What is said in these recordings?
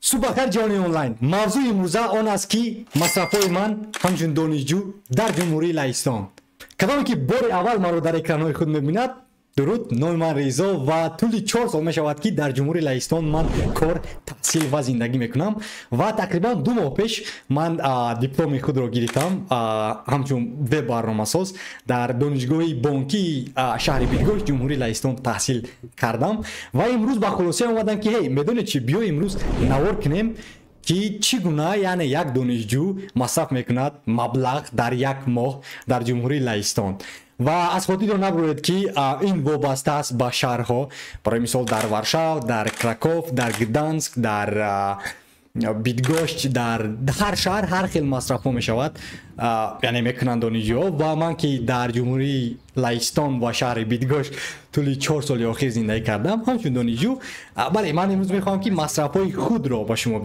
Субакар ҷони онлайн. Мавзӯи имрӯза он аст ки масрафҳои ман ҳамчун донишҷӯ дар ҷумҳурии Лаҳистон. Кадоме ки бори аввал маро дар экранҳои худ мебинад, дуруд, номи ман Резо ва тӯли 4 сол мешавад ки дар ҷумҳурии Лаҳистон ман кор, таҳсил ва зиндагӣ мекунам ва тақрибан 2 моҳ пеш ман дипломи худро гирифтам ҳамчун веб-барномасоз дар донишгоҳи бонкии шаҳри Бидгош ҷумҳурии Лаҳистон таҳсил кардам ва имрӯз ба хулоса омадам ки ҳей медонед чи биё имрӯз навор кунем ки чӣ гуна яъне як донишҷӯ масраф мекунад маблағ дар як моҳ дар ҷумҳурии Лаҳистон. ва аз хотирро набуроед ки ин вобаста аст ба шаҳрҳо, барои мисол дар Варшав, дар Краков, дар Гданск, дар Бидгошт, дар ҳар шаҳр ҳар хел масрафҳо мешавад, яъне мекунанд донишҷӯҳо ва ман ки дар ҷумҳурии Лаҳистон ва шаҳри Бидгошт тӯли 4 соли охир зиндагӣ кардам ҳамчун донишҷӯ. Бале, ман имрӯз мехоҳам ки масрафҳои худро ба шумо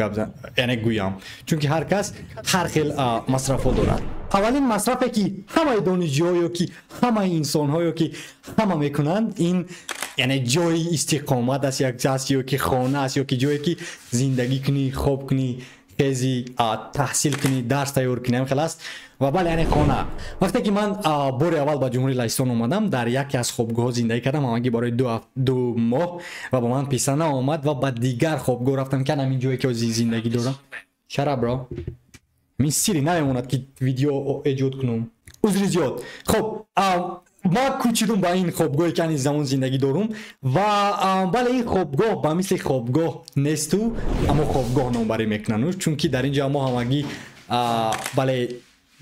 яъне гӯям, чунки ҳар кас ҳар хел масрафҳо дорад. аввалин масрафе ки ҳамаи донишҷӯҳо ё ки ҳамаи инсонҳо ё ки ҳама мекунанд, ин яъне ҷои истиқомат аст, як аст ё ки хона аст ё ки ҷое ки зиндагӣ кунӣ, хоб кунӣ, хези таҳсил кунӣ, дарс тайёр кунӣ, ҳам хел аст. ва бале, яъне хона. вақте ки ман бори аввал ба ҷумҳурии Лаҳистон омадам, дар яке аз хобгоҳҳо зиндагӣ кардам ҳамагӣ барои 2 моҳ ва ба ман писа наомад ва ба дигар хобгоҳ рафтам ки ҳамин ҷое ки зиндагӣ дорам. Shut up, bro. Мин сири намемонад ки видео эҷод кунам. Узри зиёд. Хоб, ма кӯчидум ба ин хобгоҳе ки ани замон зиндагӣ дорум ва бале, ин хобгоҳ ба мисли хобгоҳ несту, аммо хобгоҳ номбарӣ мекунанд, чунки дар ин ҷо мо ҳамагӣ бале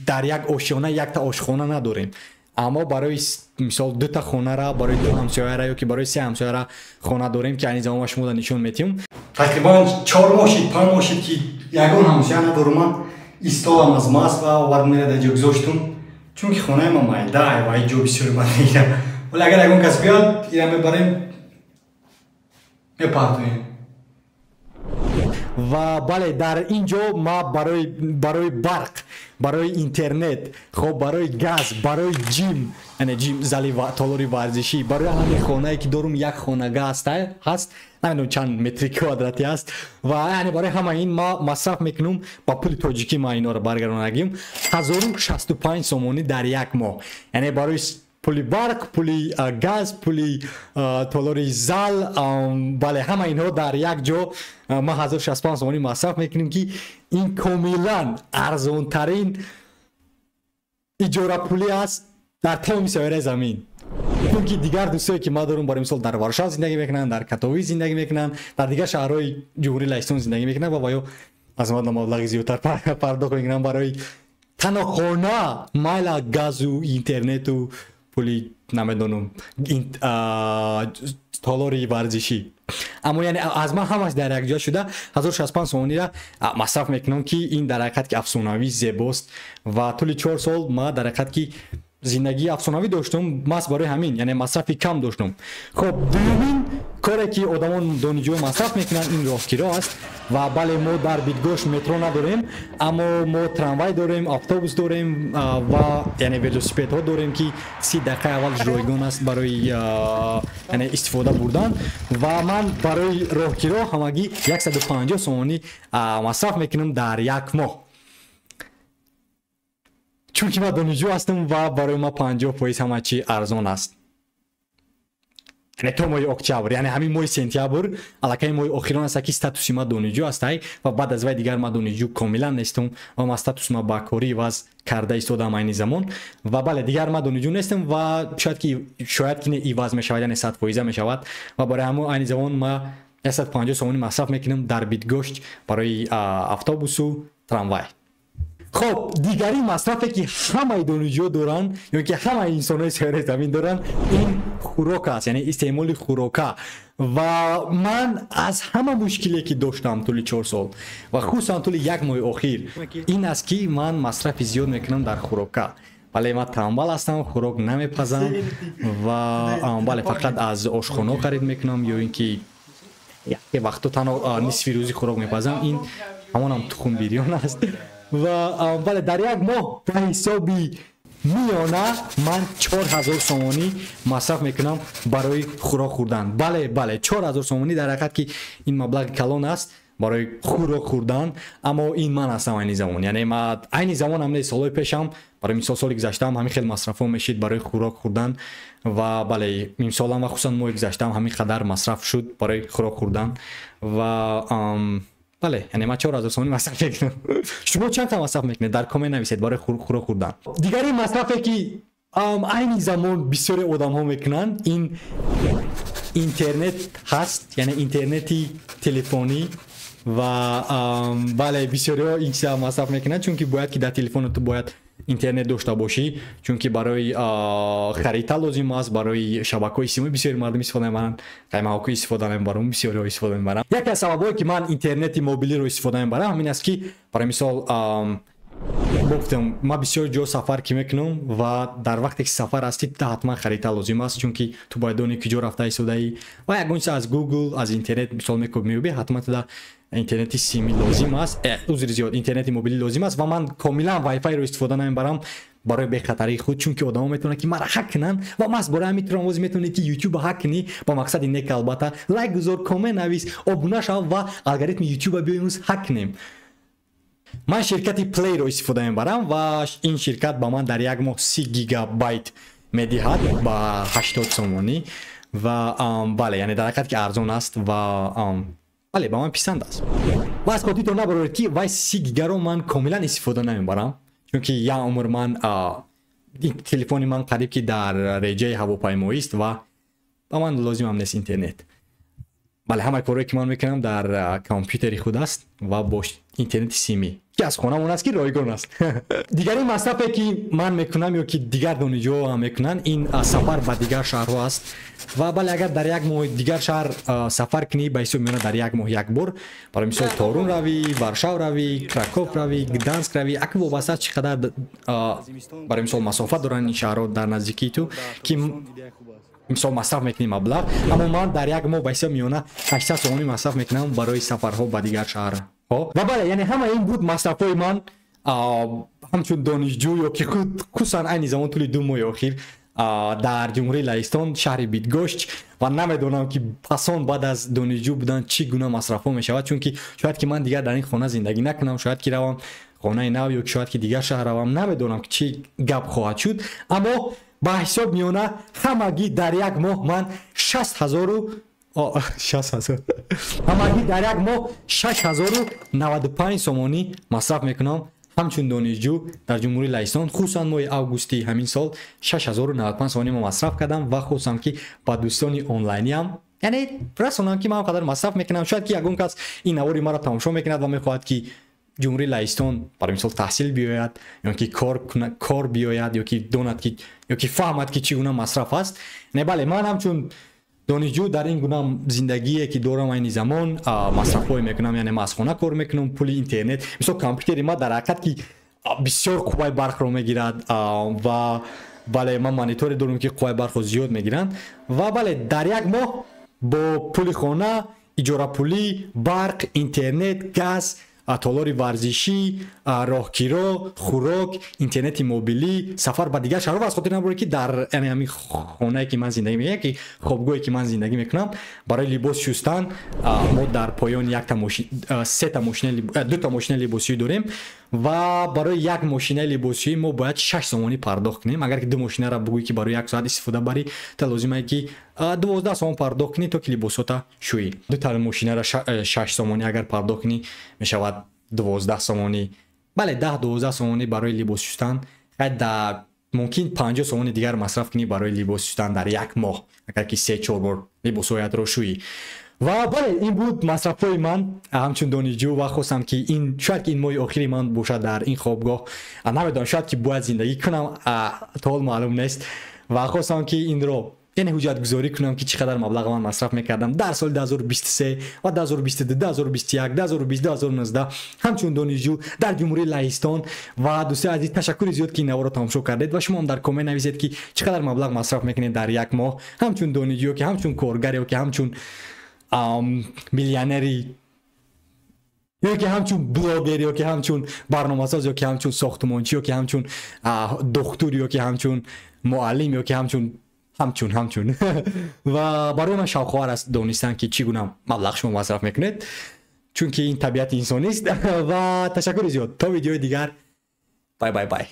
дар як ошёна якта ошхона надорем. аммо барои мисол 2 хонара барои 2 ҳамсояра ё ки барои 3 ҳамсояра хона дорем ки ани замон шумо нишон метиҳум. Тақрибан 4 моҳ шид, 5 моҳ шид ки ягон ҳамсояра надорум. Истолам аз мас ва овард мерада ҷо гузоштум, чунки хонаи ма майда ва ин ҷо бисёри ман мегирад. Вале агар ягон кас биёд, ира мебарем, мепартоем. ва бале, дар ин ҷо ма барои барқ, барои интернет, хоб барои газ, барои ҷим, яъне ҷим зали толори варзишӣ, барои ҳамин хонае ки дорум як хонагаҳ ҳаст, намедонам чанд метри квадрати аст ва яъне барои ҳама ин ма масраф мекунам ба пули тоҷикӣ. ма инҳоро баргардонагим 1065 сомонӣ дар як моҳ, яъне барои пули барқ, пули газ, пули толори зал, бале ҳама инҳо дар як ҷо ма 1065 сомонӣ масраф мекунем ки ин комилан арзонтарин иҷорапулӣ аст дар тамоми сояраи замин. чунки дигар дӯстое ки ма дорум, барои мисол дар Варшав зиндагӣ мекунанд, дар Катовис зиндагӣ мекунанд, дар дигар шаҳрҳои ҷумҳурии Лаҳистон зиндагӣ мекунанд ва ё аз маблағи зиёдтар пардохт мекунанд барои танҳо хона, майла газу интернету пули намедонам толори варзишӣ. аммо яъне аз ман ҳамаш дар якҷоя шуда 1065 сомониро масраф мекунам ки ин дар ҳақиқат ки афсонавӣ зебост ва тӯли 4 сол ма дар ҳақиқат ки зиндагии афсонавӣ доштум, мас барои ҳамин, яъне масрафи кам доштум. Хоб, дуюмин коре ки одамон донишҷӯ масраф мекунанд ин роҳгиро аст ва бале, мо дар Бидгош метро надорем, аммо мо трамвай дорем, автобус дорем ва яъне велосипедҳо дорем ки 30 дақиқаи аввал ҷойгон аст барои яъне истифода бурдан ва ман барои роҳгиро ҳамагӣ 150 сомонӣ масраф мекунам дар як моҳ. чунки ма донишҷӯ ҳастам ва барои ма 50% ҳама чи арзон аст. яъне то моҳи октябр, яъне ҳамин моҳи сентябр аллакай моҳи охирон аст ки статуси ма донишҷӯ астай ва баъд аз вай дигар ма донишҷӯ комилан нестам ва ма статус ма ба корӣ иваз карда истодам айни замон ва бале, дигар ма донишҷӯ нестам ва шояд ки не иваз мешавад, яъне 100% мешавад ва барои ҳамон айни замон ма 150 сомонӣ масраф мекунам дар Бидгошт барои автобусу трамвай. хоб, дигари масрафе ки ҳамаи донишҷӯ доранд ё ки ҳамаи инсонҳои сояраи замин доранд, ин хӯрок аст, яъне истеъмоли хӯрока. ва ман аз ҳама мушкиле ки доштам тӯли 4 сол ва хусусан тӯли 1 моҳи охир, ин аст ки ман масрафи зиёд мекунам дар хӯрока. бале, ман тамбал ҳастам, хӯрок намепазам ва бале, фақат аз ошхона харид мекунам ё ин ки яке вақто танҳо нисфи рӯзи хӯрок мепазам. ин ҳамонам тухмбирён аст ва бале, дар як моҳ ба ҳисоби миёна ман 4000 сомонӣ масраф мекунам барои хӯрок хӯрдан. бале, 4000 сомонӣ дар ҳақиқат ки ин маблағи калон аст. برای خوراک خوردن، اما این من هستم این زمان. یعنی ما این زمان هم نه سالهای پیشم برای مثال سال گذشتم همین خیلی مصرفم میشید برای خوراک خوردن و بله این سال هم خصوصا ماه گذشتم همین قدر مصرف شد برای خوراک خوردن و بله یعنی ما 4000 سومی مصرف میکنم. شما چند تا مصرف میکنید در کامنت نویسید برای خوراک خوردن. دیگری مصرفی که این زمان بسیاری آدم ها میکنن این اینترنت هست، یعنی اینترنتی تلفنی و بله بسیاری ها این چیزا مصرف میکنن چون که باید که در تلفن تو باید اینترنت داشته باشی چون که برای خرید لازم است، برای شبکه‌های اجتماعی بسیاری مردم استفاده میکنن، قیمت استفاده میکنن، بسیاری ها استفاده میکنن. یکی از سببایی که من اینترنت موبیلی رو استفاده میکنم همین است که برای مثال گفتم ما بسیار جا سفر که میکنم و در وقتی که سفر هستید حتما خرید لازم است چون که تو باید دونی کجا رفته ایستاده ای و یگانچه از گوگل از اینترنت مثال میبینی حتما تا اینترنتی سیمی لازم است، عذر زیاد اینترنتی موبیلی لازم است و من کاملا وای فای رو استفاده نمیبرم برای به خطری خود چون که آدما میتونن که مرا هک کنن و من از برای میتونم میتونی که یوتیوب هک کنی با مقصد اینه که البته لایک گذار کامنت نویس ابونه شو و الگوریتم یوتیوب بیاینوس هک کنیم. من شرکتی پلی رو استفاده میبرم و این شرکت با من در یک ماه 30 گیگابایت میدهد با 80 سومانی و بله یعنی در حقیقت که ارزان است و بله با من پسند است. و از خاطر تو نبرید که وای 30 گیگا رو من کاملا استفاده نمیبرم چون که یا عمر من این تلفن من قریب که در رجای هواپیمایی است و با من لازم هم نیست اینترنت. بله همه کاری که من میکنم در کامپیوتری خود است و با اینترنت سیمی که از خونه اون است که رایگان است. دیگری مصرفی که من میکنم یا که دیگر دانشجو هم میکنن این سفر به دیگر شهرها است و بله اگر در یک ماه دیگر شهر سفر کنی به حساب میونه در یک ماه یک بار برای مثال تورون روی، وارشاو روی، کراکوف روی، گدانسک روی اگه وابسته چقدر برای مثال مسافت دارن این شهرها در نزدیکی تو که مثال مصرف میکنیم مبلغ، اما من در یک ماه به حساب میونه 800 سومی مصرف میکنم برای سفرها به دیگر شهر و بله یعنی همه این بود مصرفای من همچون دانشجو یا که خصوصا این زمان طول 2 ماه اخیر در جمهوری لهستان شهر بیدگشت و نمیدونم که پسان بعد از دانشجو بودن چی گونه مصرف ها میشود چون که شاید که من دیگر در این خانه زندگی نکنم، شاید که روم خانه نو یا شاید که دیگر شهر روم، نمیدونم که چی گپ خواهد شد، اما با حساب میونه همگی در یک ماه من 60,000 همگی در یک ماه 6095 سومانی مصرف میکنم همچون دانشجو در جمهوری لهستان. خصوصا ماه اوگوستی همین سال 6095 سومانی مصرف کردم و خصوصا که با دوستانی آنلاینی هم یعنی رسانم که من قدر مصرف میکنم. شاید که یگان کس این نواری مرا تماشا میکند و میخواهد که جمهوری لهستان برای مثال تحصیل بیاید یا که کار بیاید یا که داند که یا که فهمد که چگونه مصرف است. نه بله من همچون دانشجو در این گونه زندگی که دارم این زمان مصرفای میکنم، یعنی من از خانه کار میکنم، پول اینترنت مثلا کامپیوتر ما در حقیقت که بسیار قوه برق رو میگیرد و بله من مانیتور دارم که قوه برق زیاد میگیرن و بله در یک ماه با پول خانه، اجاره پولی، برق، اینترنت، گاز، تالار ورزشی، راهکیرا، خوراک، اینترنت موبیلی، سفر به دیگر شهرها و از خاطر نبره که در یعنی همین خانه‌ای که من زندگی میکنم که خوابگاهی که من زندگی میکنم برای لباس شستن ما در پایان یک تا ماشین دو تا ماشین لباسی داریم و برای یک ماشین لباسی ما باید 6 سومانی پرداخت کنیم. اگر که دو ماشین را بگویی که برای یک ساعت استفاده بری تا لازمه که 12 سوم پرداخت کنی تا که لباسات شویی. دو تا ماشین را 6 سومانی اگر پرداخت کنی میشود 12 سومانی. بله 10-12 سومانی برای لباس شستن، بعد ممکن 50 سومانی دیگر مصرف کنی برای لباس شستن در یک ماه اگر که 3-4 بار لباسات رو شویی. و بله این بود مصرفای من همچون دانشجو و خواستم که این شاید که این ماه آخری من باشه در این خوابگاه، نمیدونم شاید که باید زندگی کنم تا حال معلوم نیست و خواستم که این رو یعنی حجت گذاری کنم که چقدر مبلغ من مصرف میکردم در سال 2023 و 2022 2021 2020 2019 همچون دانشجو در جمهوری لهستان. و دوستان عزیز تشکر زیاد که این رو تماشا کردید و شما هم در کامنت نویسید که چقدر مبلغ مصرف میکنید در یک ماه همچون دانشجو که همچون کارگر یا که همچون میلیونری یا که همچون بلاگر یا که همچون برنامه‌ساز یا که همچون ساختمانچی یا که همچون دکتر یا که همچون معلم یا که همچون و برای من شوق است دانستن که چگونه مبلغ شما مصرف میکنید. چون که این طبیعت انسانی است و تشکر زیاد تا ویدیو دیگر بای بای بای.